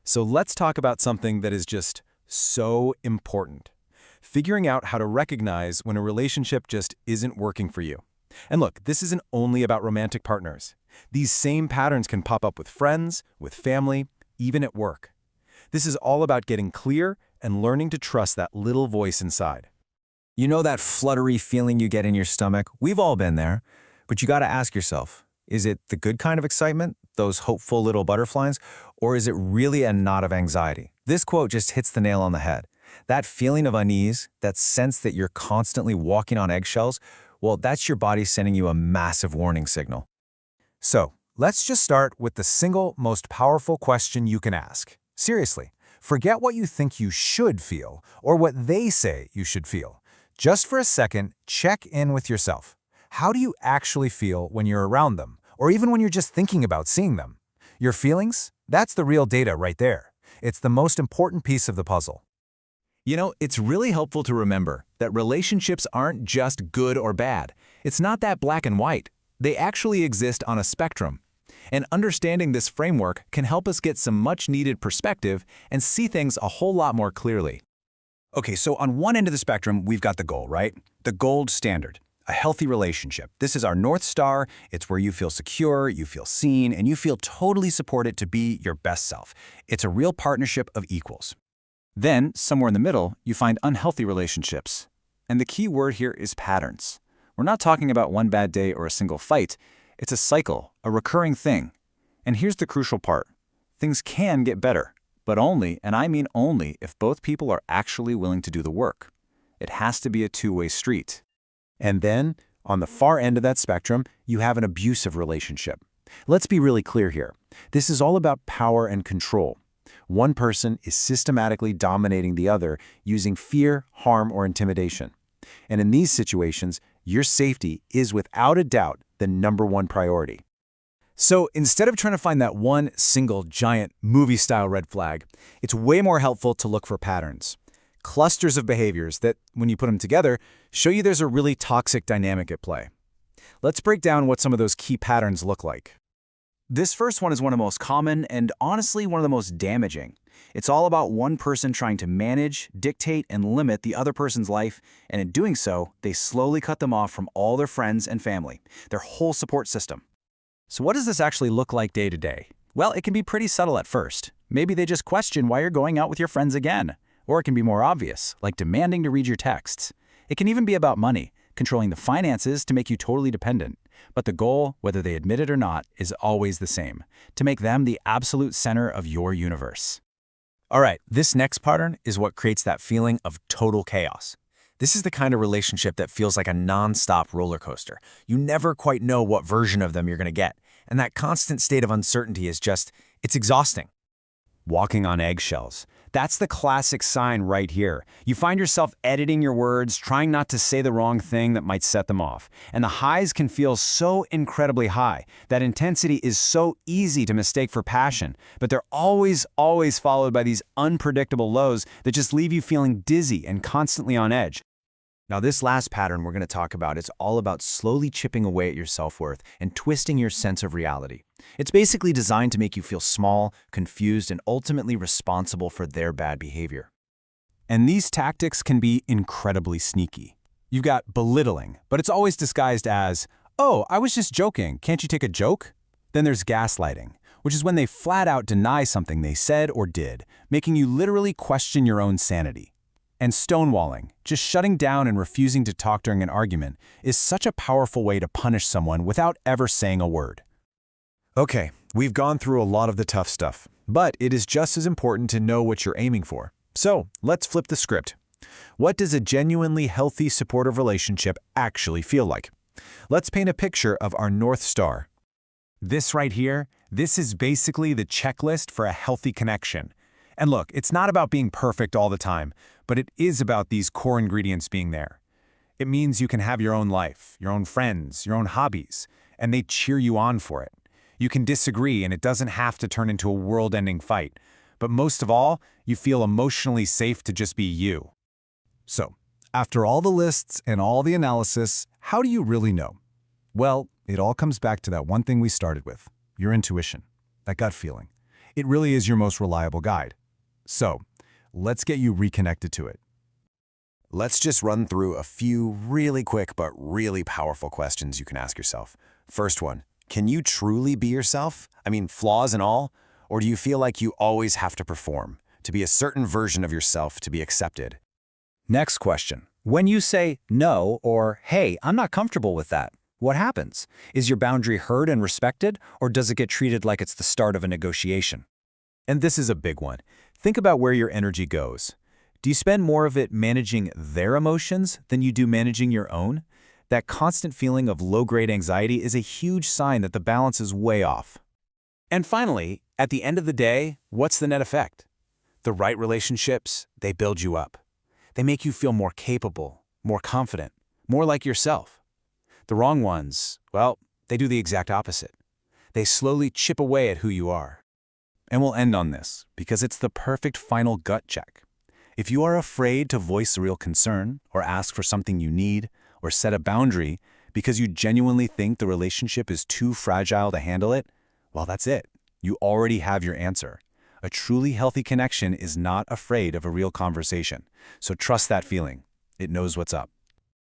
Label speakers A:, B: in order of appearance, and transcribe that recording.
A: So let's talk about something that is just so important. Figuring out how to recognize when a relationship just isn't working for you. And look, this isn't only about romantic partners. These same patterns can pop up with friends, with family, even at work. This is all about getting clear and learning to trust that little voice inside.
B: You know that fluttery feeling you get in your stomach? We've all been there. But you got to ask yourself, is it the good kind of excitement, those hopeful little butterflies, or is it really a knot of anxiety? This quote just hits the nail on the head. That feeling of unease, that sense that you're constantly walking on eggshells, well, that's your body sending you a massive warning signal.
C: So, let's just start with the single most powerful question you can ask. Seriously, forget what you think you should feel or what they say you should feel. Just for a second, check in with yourself. How do you actually feel when you're around them, or even when you're just thinking about seeing them? Your feelings? That's the real data right there. It's the most important piece of the puzzle.
A: You know, it's really helpful to remember that relationships aren't just good or bad. It's not that black and white. They actually exist on a spectrum. And understanding this framework can help us get some much-needed perspective and see things a whole lot more clearly.
D: Okay, so on one end of the spectrum, we've got the goal, right? The gold standard, a healthy relationship. This is our North Star. It's where you feel secure, you feel seen, and you feel totally supported to be your best self. It's a real partnership of equals.
E: Then, somewhere in the middle, you find unhealthy relationships. And the key word here is patterns. We're not talking about one bad day or a single fight. It's a cycle, a recurring thing. And here's the crucial part. Things can get better, but only, and I mean only, if both people are actually willing to do the work. It has to be a two-way street.
C: And then, on the far end of that spectrum, you have an abusive relationship. Let's be really clear here. This is all about power and control. One person is systematically dominating the other using fear, harm, or intimidation. And in these situations, your safety is without a doubt the #1 priority. So instead of trying to find that one single giant movie-style red flag, it's way more helpful to look for patterns. Clusters of behaviors that, when you put them together, show you there's a really toxic dynamic at play. Let's break down what some of those key patterns look like.
D: This first one is one of the most common and honestly one of the most damaging. It's all about one person trying to manage, dictate, and limit the other person's life, and in doing so, they slowly cut them off from all their friends and family, their whole support system.
B: So what does this actually look like day to day? Well, it can be pretty subtle at first. Maybe they just question why you're going out with your friends again. Or it can be more obvious, like demanding to read your texts. It can even be about money, controlling the finances to make you totally dependent. But the goal, whether they admit it or not, is always the same, to make them the absolute center of your universe.
C: All right, this next pattern is what creates that feeling of total chaos. This is the kind of relationship that feels like a non-stop roller coaster. You never quite know what version of them you're going to get, and that constant state of uncertainty is it's exhausting. Walking on eggshells. That's the classic sign right here. You find yourself editing your words, trying not to say the wrong thing that might set them off. And the highs can feel so incredibly high. That intensity is so easy to mistake for passion, but they're always followed by these unpredictable lows that just leave you feeling dizzy and constantly on edge. Now, this last pattern we're going to talk about is all about slowly chipping away at your self-worth and twisting your sense of reality. It's basically designed to make you feel small, confused, and ultimately responsible for their bad behavior. And these tactics can be incredibly sneaky. You've got belittling, but it's always disguised as, "Oh, I was just joking, can't you take a joke?" Then there's gaslighting, which is when they flat out deny something they said or did, making you literally question your own sanity. And stonewalling, just shutting down and refusing to talk during an argument, is such a powerful way to punish someone without ever saying a word. Okay, we've gone through a lot of the tough stuff, but it is just as important to know what you're aiming for. So, let's flip the script. What does a genuinely healthy, supportive relationship actually feel like? Let's paint a picture of our North Star. This right here, this is basically the checklist for a healthy connection. And look, it's not about being perfect all the time, but it is about these core ingredients being there. It means you can have your own life, your own friends, your own hobbies, and they cheer you on for it. You can disagree, and it doesn't have to turn into a world-ending fight. But most of all, you feel emotionally safe to just be you. So, after all the lists and all the analysis, how do you really know? Well, it all comes back to that one thing we started with, your intuition, that gut feeling.
A: It really is your most reliable guide. So, let's get you reconnected to it.
B: Let's just run through a few really quick but really powerful questions you can ask yourself. First one, can you truly be yourself? I mean, flaws and all? Or do you feel like you always have to perform, to be a certain version of yourself to be accepted?
C: Next question. When you say no or, hey, I'm not comfortable with that, what happens? Is your boundary heard and respected, or does it get treated like it's the start of a negotiation?
A: And this is a big one. Think about where your energy goes. Do you spend more of it managing their emotions than you do managing your own? That constant feeling of low-grade anxiety is a huge sign that the balance is way off.
E: And finally, at the end of the day, what's the net effect? The right relationships, they build you up. They make you feel more capable, more confident, more like yourself. The wrong ones, well, they do the exact opposite. They slowly chip away at who you are.
A: And we'll end on this, because it's the perfect final gut check. If you are afraid to voice a real concern, or ask for something you need, or set a boundary because you genuinely think the relationship is too fragile to handle it, well, that's it. You already have your answer. A truly healthy connection is not afraid of a real conversation. So trust that feeling. It knows what's up.